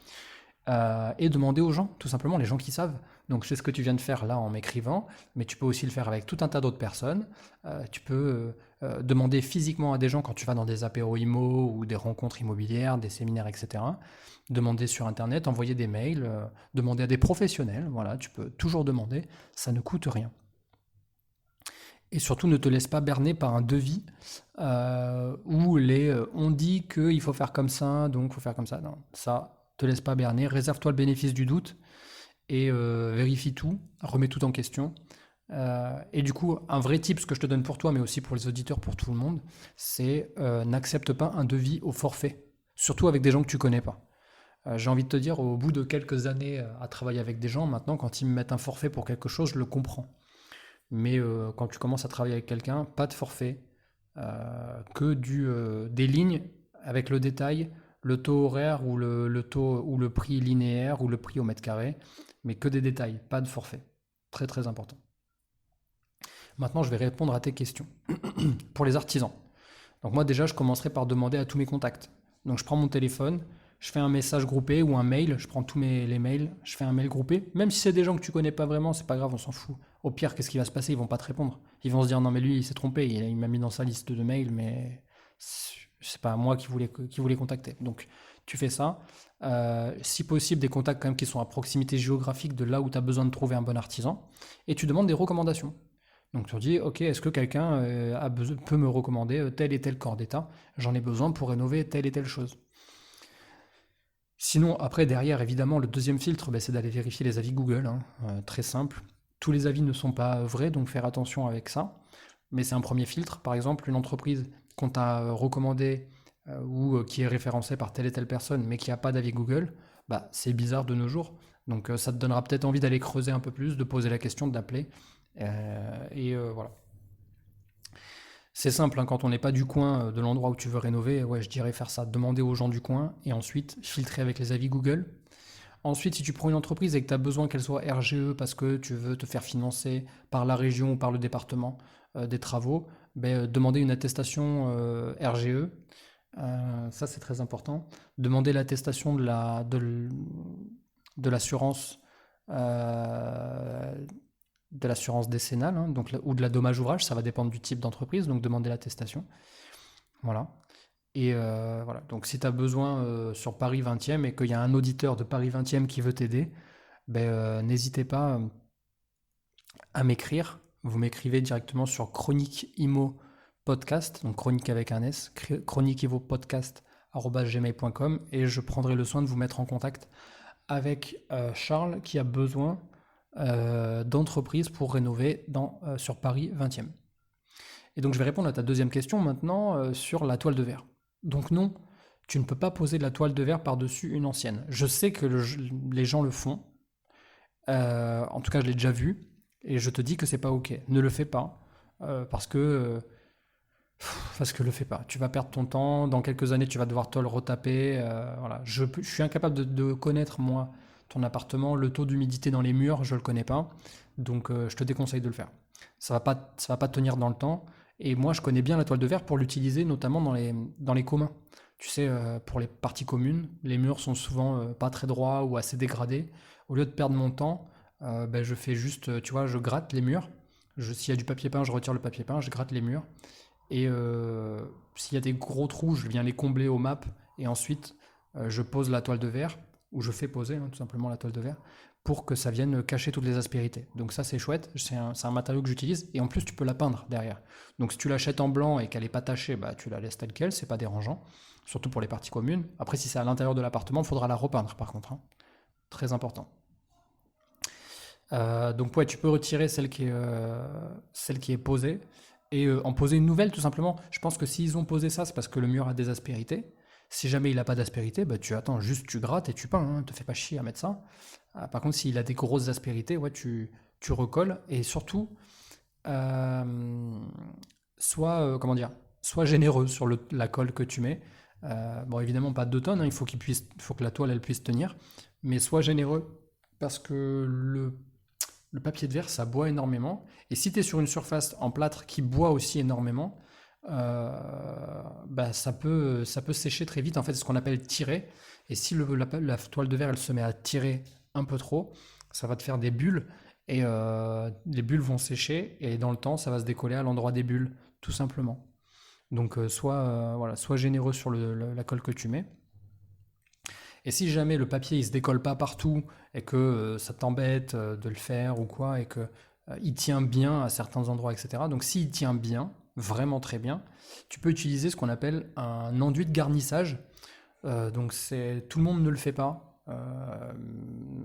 Et demander aux gens, tout simplement, les gens qui savent. Donc c'est ce que tu viens de faire là en m'écrivant, mais tu peux aussi le faire avec tout un tas d'autres personnes. Tu peux demander physiquement à des gens quand tu vas dans des apéros IMO ou des rencontres immobilières, des séminaires, etc. Demander sur Internet, envoyer des mails, demander à des professionnels. Voilà, tu peux toujours demander, ça ne coûte rien. Et surtout, ne te laisse pas berner par un devis où on dit qu'il faut faire comme ça, donc il faut faire comme ça. Non, ça, te laisse pas berner. Réserve-toi le bénéfice du doute et vérifie tout, remets tout en question. Et du coup, un vrai tip, ce que je te donne pour toi, mais aussi pour les auditeurs, pour tout le monde, c'est n'accepte pas un devis au forfait, surtout avec des gens que tu connais pas. J'ai envie de te dire, au bout de quelques années à travailler avec des gens, maintenant, quand ils me mettent un forfait pour quelque chose, je le comprends. Mais quand tu commences à travailler avec quelqu'un, pas de forfait, des lignes avec le détail, le taux horaire ou le taux ou le prix linéaire ou le prix au mètre carré, mais que des détails, pas de forfait. Très très important. Maintenant, je vais répondre à tes questions. Pour les artisans. Donc moi déjà, je commencerai par demander à tous mes contacts. Donc je prends mon téléphone, je fais un message groupé ou un mail, je prends tous les mails, je fais un mail groupé. Même si c'est des gens que tu connais pas vraiment, c'est pas grave, on s'en fout. Au pire, qu'est-ce qui va se passer? Ils vont pas te répondre. Ils vont se dire non mais lui, il s'est trompé, il m'a mis dans sa liste de mails, mais c'est pas moi qui voulais contacter. Donc tu fais ça. Si possible, des contacts quand même qui sont à proximité géographique de là où tu as besoin de trouver un bon artisan. Et tu demandes des recommandations. Donc tu dis, ok, est-ce que quelqu'un peut me recommander tel et tel corps d'état? J'en ai besoin pour rénover telle et telle chose. Sinon, après, derrière, évidemment, le deuxième filtre, ben, c'est d'aller vérifier les avis Google, hein, très simple. Tous les avis ne sont pas vrais, donc faire attention avec ça. Mais c'est un premier filtre. Par exemple, une entreprise qu'on t'a recommandée ou qui est référencée par telle et telle personne, mais qui n'a pas d'avis Google, bah, c'est bizarre de nos jours. Donc ça te donnera peut-être envie d'aller creuser un peu plus, de poser la question, d'appeler. Voilà. C'est simple, hein, quand on n'est pas du coin de l'endroit où tu veux rénover, ouais, je dirais faire ça, demander aux gens du coin et ensuite filtrer avec les avis Google. Ensuite, si tu prends une entreprise et que tu as besoin qu'elle soit RGE parce que tu veux te faire financer par la région ou par le département des travaux, ben, demander une attestation RGE. Ça, c'est très important. Demander l'attestation de l'assurance euh, de l'assurance décennale, hein, donc, ou de la dommage ouvrage, ça va dépendre du type d'entreprise, donc demander l'attestation. Voilà. Voilà. Donc si tu as besoin sur Paris 20e et qu'il y a un auditeur de Paris 20e qui veut t'aider, ben, n'hésitez pas à m'écrire. Vous m'écrivez directement sur Chronique Imo Podcast, donc chronique avec un S, chroniqueimopodcast@gmail.com et je prendrai le soin de vous mettre en contact avec Charles qui a besoin d'entreprises pour rénover sur Paris 20e. Et donc je vais répondre à ta deuxième question maintenant sur la toile de verre. Donc non, tu ne peux pas poser de la toile de verre par-dessus une ancienne. Je sais que les gens le font. En tout cas, je l'ai déjà vu. Et je te dis que c'est pas ok. Ne le fais pas. Parce que le fais pas. Tu vas perdre ton temps. Dans quelques années, tu vas devoir te le retaper. Voilà. Je suis incapable de connaître, moi, ton appartement. Le taux d'humidité dans les murs, je le connais pas. Donc, je te déconseille de le faire. Ça va pas tenir dans le temps. Et moi, je connais bien la toile de verre pour l'utiliser notamment dans les communs. Tu sais, pour les parties communes, les murs sont souvent pas très droits ou assez dégradés. Au lieu de perdre mon temps, ben, je fais juste, tu vois, je gratte les murs. S'il y a du papier peint, je retire le papier peint, je gratte les murs. Et s'il y a des gros trous, je viens les combler au map. Et ensuite, je pose la toile de verre, ou je fais poser tout simplement la toile de verre, pour que ça vienne cacher toutes les aspérités. Donc ça, c'est chouette. C'est un matériau que j'utilise. Et en plus, tu peux la peindre derrière. Donc si tu l'achètes en blanc et qu'elle n'est pas tachée, bah, tu la laisses telle qu'elle, c'est pas dérangeant. Surtout pour les parties communes. Après, si c'est à l'intérieur de l'appartement, il faudra la repeindre par contre, hein. Très important. Donc ouais, tu peux retirer celle qui est posée et en poser une nouvelle tout simplement. Je pense que s'ils ont posé ça, c'est parce que le mur a des aspérités. Si jamais il n'a pas d'aspérité, bah, tu attends juste, tu grattes et tu peins, hein, te fais pas chier à mettre ça. Par contre, s'il a des grosses aspérités, ouais, tu recolles et surtout, euh, comment dire, sois généreux sur la colle que tu mets. Bon, évidemment, pas 2 tonnes, hein, il faut que la toile elle puisse tenir, mais sois généreux parce que le papier de verre, ça boit énormément. Et si tu es sur une surface en plâtre qui boit aussi énormément, bah, ça peut sécher très vite. En fait, c'est ce qu'on appelle tirer. Et si la toile de verre, elle se met à tirer un peu trop, ça va te faire des bulles. Et les bulles vont sécher. Et dans le temps, ça va se décoller à l'endroit des bulles, tout simplement. Donc, voilà, sois généreux sur la colle que tu mets. Et si jamais le papier il se décolle pas partout et que ça t'embête de le faire ou quoi et que il tient bien à certains endroits, etc. Donc s'il tient bien, vraiment très bien, tu peux utiliser ce qu'on appelle un enduit de garnissage. Donc tout le monde ne le fait pas.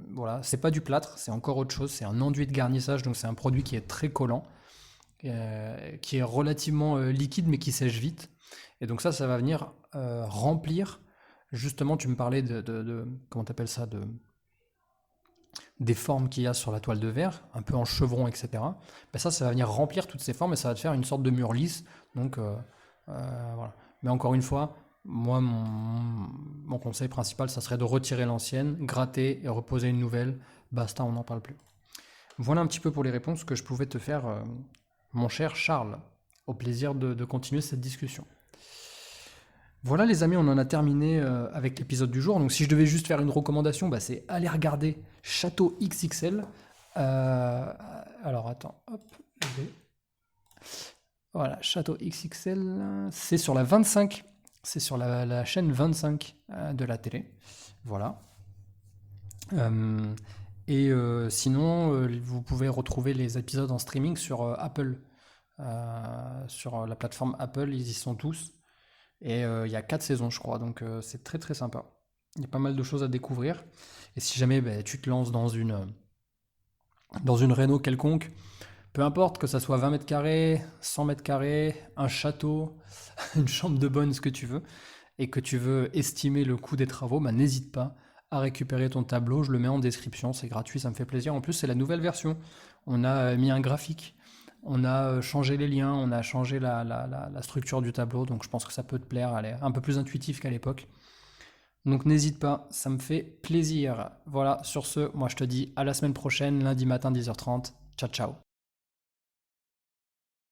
Voilà, c'est pas du plâtre, c'est encore autre chose. C'est un enduit de garnissage, donc c'est un produit qui est très collant, qui est relativement liquide mais qui sèche vite. Et donc ça va venir remplir. Justement, tu me parlais comment t'appelles ça, des formes qu'il y a sur la toile de verre, un peu en chevron, etc. Ben ça va venir remplir toutes ces formes et ça va te faire une sorte de mur lisse. Donc, voilà. Mais encore une fois, moi, mon conseil principal, ça serait de retirer l'ancienne, gratter et reposer une nouvelle. Basta, on n'en parle plus. Voilà un petit peu pour les réponses que je pouvais te faire mon cher Charles. Au plaisir de continuer cette discussion. Voilà les amis, on en a terminé avec l'épisode du jour. Donc si je devais juste faire une recommandation, bah, c'est aller regarder Château XXL. Alors attends, hop, je vais... Voilà, Château XXL, c'est sur la 25, c'est sur la chaîne 25 de la télé. Voilà. Sinon, vous pouvez retrouver les épisodes en streaming sur Apple. Sur la plateforme Apple, ils y sont tous. Et il y a 4 saisons, je crois, donc c'est très très sympa. Il y a pas mal de choses à découvrir. Et si jamais tu te lances dans une réno quelconque, peu importe que ça soit 20 mètres carrés, 100 mètres carrés, un château, une chambre de bonne, ce que tu veux, et que tu veux estimer le coût des travaux, bah, n'hésite pas à récupérer ton tableau. Je le mets en description, c'est gratuit, ça me fait plaisir. En plus, c'est la nouvelle version. On a mis un graphique. On a changé les liens, on a changé la structure du tableau, donc je pense que ça peut te plaire, elle est un peu plus intuitive qu'à l'époque. Donc n'hésite pas, ça me fait plaisir. Voilà, sur ce, moi je te dis à la semaine prochaine, lundi matin 10h30. Ciao ciao.